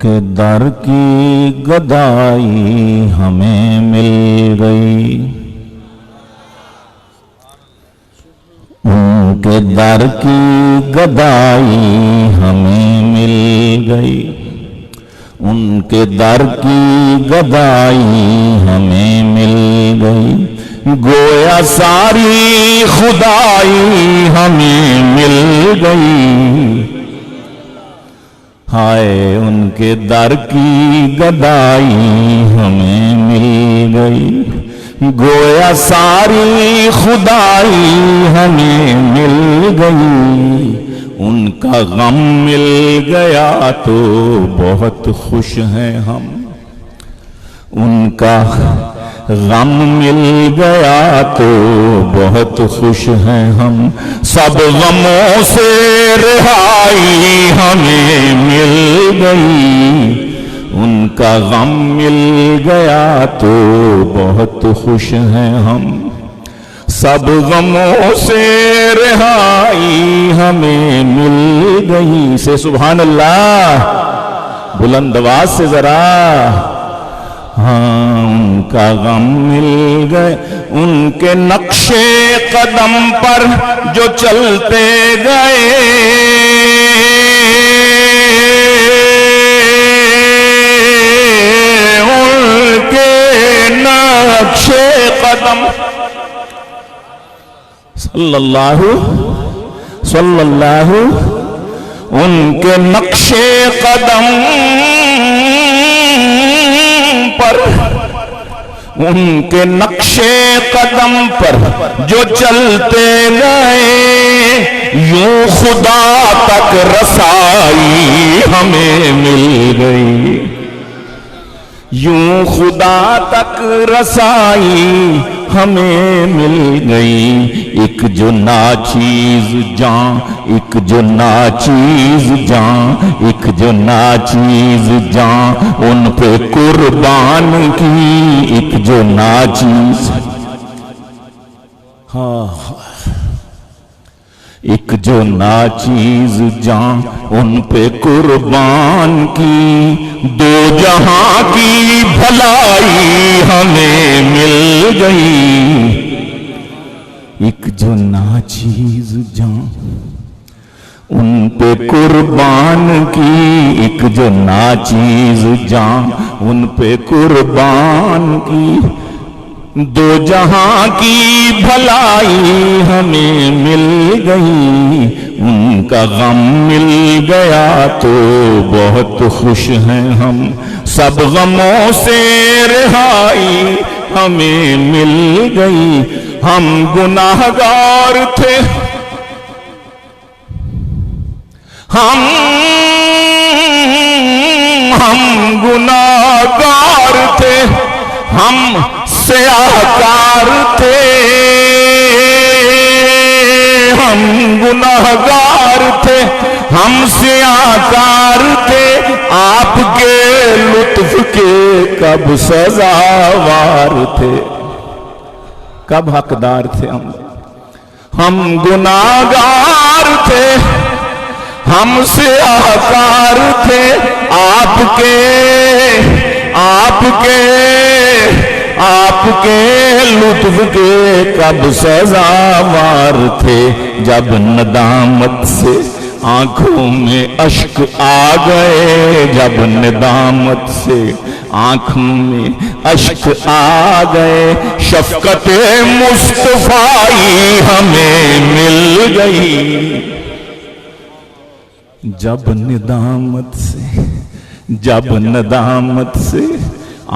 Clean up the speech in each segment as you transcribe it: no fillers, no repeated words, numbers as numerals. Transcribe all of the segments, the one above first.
کے در کی گدائی ہمیں مل گئی، ان کے در کی گدائی ہمیں مل گئی، ان کے در کی گدائی ہمیں مل گئی، گویا ساری خدائی ہمیں مل گئی، ہائے ان کے در کی گدائی ہمیں مل گئی، گویا ساری خدائی ہمیں مل گئی، ان کا غم مل گیا تو بہت خوش ہیں ہم، ان کا غم مل گیا تو بہت خوش ہیں ہم، سب غموں سے رہائی ہمیں مل گئی، ان کا غم مل گیا تو بہت خوش ہیں ہم، سب غموں سے رہائی ہمیں مل گئی، سے سبحان اللہ بلند آواز سے ذرا، ہاں ان کا غم مل گئے، ان کے نقش قدم پر جو چلتے گئے، ان کے نقش قدم صلی اللہ ان کے نقش قدم پر، ان کے نقش قدم پر جو چلتے گئے، یوں خدا تک رسائی ہمیں مل گئی، یوں خدا تک رسائی ہمیں مل گئی، ایک جو ناچیز جان، ایک جو ناچیز جان، ایک جو ناچیز جان ان پہ قربان کی، ایک جو ناچیز، ہاں ایک جو ناچیز جان ان پہ قربان کی، دو جہاں کی بھلائی ہمیں مل گئی، ایک جو ناچیز جان ان پہ قربان کی، ایک جو ناچیز جان ان پہ قربان کی، دو جہاں کی بھلائی ہمیں مل گئی، ان کا غم مل گیا تو بہت خوش ہیں ہم، سب غموں سے رہائی ہمیں مل گئی، ہم گناہگار تھے، ہم گناہگار تھے، ہم سیاہکار تھے، ہم گناہگار تھے، ہم سیاہکار تھے، آپ کے لطف کے کب سزاوار تھے، کب حقدار تھے ہم گناہگار تھے، ہم سیاہکار تھے، آپ کے لطف کے کب سزاوار تھے، جب ندامت سے آنکھوں میں اشک آ گئے، جب ندامت سے آنکھوں میں اشک آ گئے، شفقت مصطفی ہمیں مل گئی، جب ندامت سے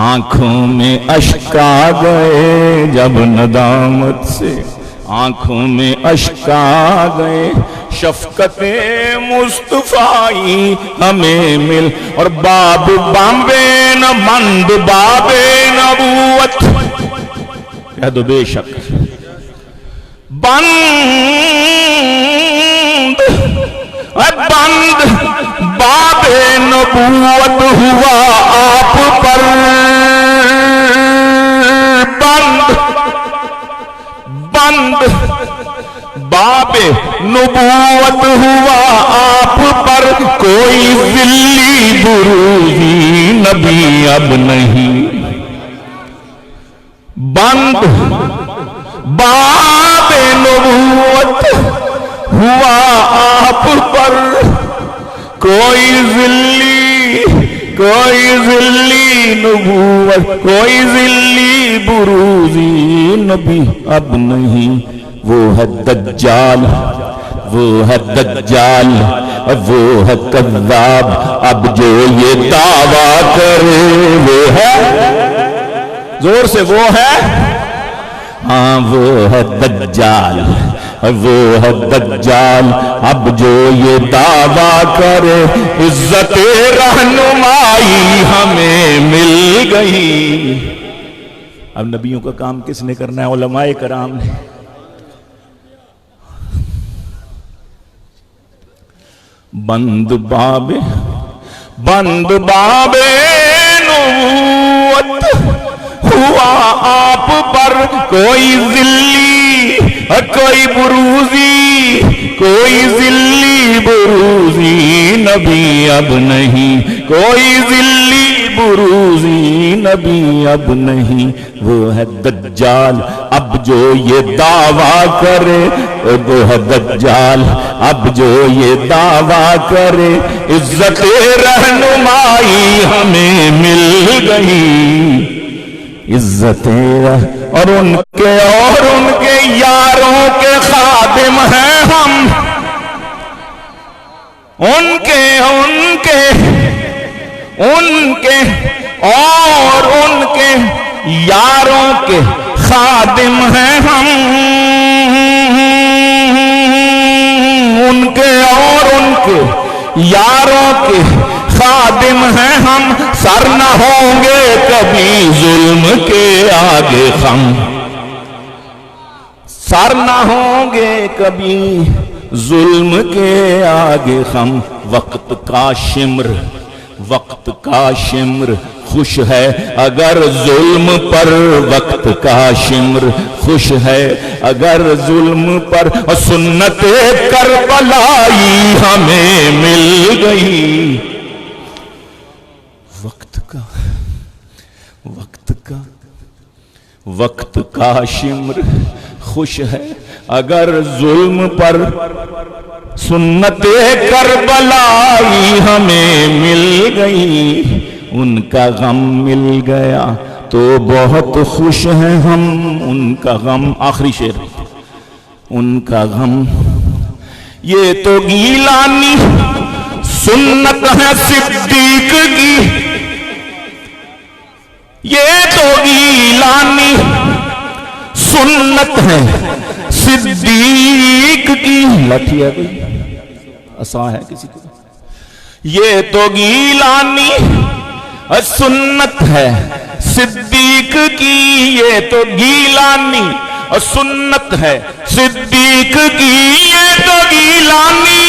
آنکھوں میں اشک آ گئے، جب ندامت سے آنکھوں میں اشک آ گئے، شفقت مصطفی ہمیں مل، اور باب بامبے نہ بند باب نبوت، کہہ دو بے شک بند باب نبوت ہوا آپ پر، بند باب نبوت ہوا آپ پر، کوئی ذلی بروزی نبی اب نہیں، بند باب نبوت ہوا آپ پر، کوئی ذلی نبوت، کوئی ذلی بروزی نبی اب نہیں۔ وہ ہے دجال، وہ ہے دجال، وہ ہے کذاب، اب جو یہ دعویٰ کرے وہ ہے، زور سے وہ ہے، ہاں وہ ہے دجال، وہ ہے دجال، اب جو یہ دعویٰ کرے عزت رہنمائی ہمیں مل گئی۔ اب نبیوں کا کام کس نے کرنا ہے؟ علماء کرام نے۔ بند باب نبوت ہوا آپ پر، کوئی ذلی کوئی بروزی، کوئی ذلی بروزی نبی اب نہیں، کوئی ذلی بروزی نبی اب نہیں۔ وہ ہے دجال، اب جو یہ دعویٰ کرے، وہ ہے دجال، اب جو یہ دعویٰ کرے عزت رہنمائی ہمیں مل گئی، عزت اور ان کے یاروں کے خادم ہیں ہم، ان کے اور ان کے یاروں کے خادم ہیں ہم، ان کے اور ان کے یاروں کے خادم ہیں ہم، سر نہ ہوں گے کبھی ظلم کے آگے ہم، سر نہ ہوں گے کبھی ظلم کے آگے ہم۔ وقت کا شمر خوش ہے اگر ظلم پر، وقت کا شمر خوش ہے اگر ظلم پر، سنت کربلائی ہمیں مل گئی۔ وقت کا شمر خوش ہے اگر ظلم پر، سنت کربلائی ہمیں مل گئی۔ ان کا غم مل گیا تو بہت خوش ہیں ہم، ان کا غم، آخری شعر، ان کا غم، یہ تو گیلانی سنت ہے صدیق کی، یہ تو گیلانی سنت ہے صدیق کی، لاٹھی ہے کوئی، عصا ہے کسی کو، یہ تو گیلانی سنت ہے صدیق کی، یہ تو گیلانی سنت ہے صدیق کی، یہ تو گیلانی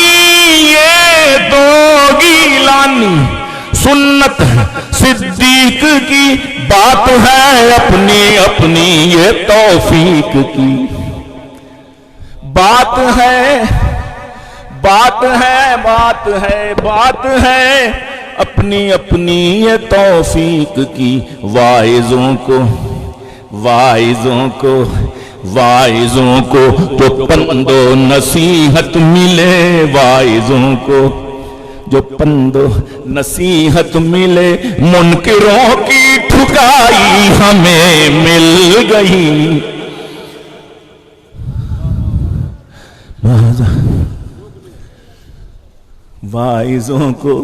سنت ہے صدیق کی، بات ہے اپنی یہ توفیق کی، بات ہے اپنی یہ توفیق کی۔ واعظوں کو جو پند و نصیحت ملے، واعظوں کو جو پند و نصیحت ملے، منکروں کی ٹھکائی ہمیں مل گئی۔ واعظوں کو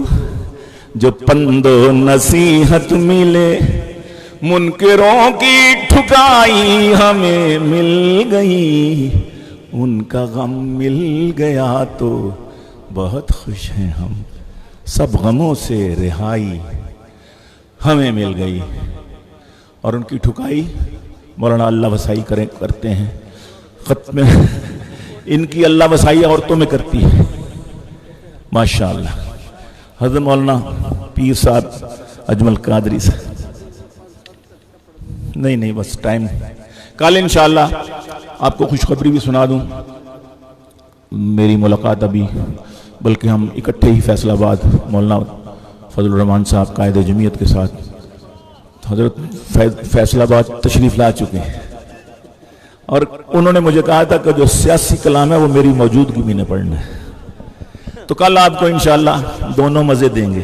جو پند و نصیحت ملے، منکروں کی ٹھکائی ہمیں مل گئی۔ ان کا غم مل گیا تو بہت خوش ہیں ہم، سب غموں سے رہائی ہمیں مل گئی۔ اور ان کی ٹھکائی مولانا اللہ وسائی کرتے ہیں، ختم ان کی اللہ وسائی عورتوں میں کرتی ہے، ماشاءاللہ۔ حضرت مولانا پیر صاحب اجمل قادری صاحب، نہیں بس ٹائم، کل انشاءاللہ آپ کو خوشخبری بھی سنا دوں، میری ملاقات ابھی، بلکہ ہم اکٹھے ہی فیصل آباد مولانا فضل الرحمان صاحب قائد جمعیت کے ساتھ حضرت فیصل آباد تشریف لا چکے ہیں، اور انہوں نے مجھے کہا تھا کہ جو سیاسی کلام ہے وہ میری موجودگی میں نہ پڑھنا ہے، تو کل آپ کو انشاءاللہ دونوں مزے دیں گے۔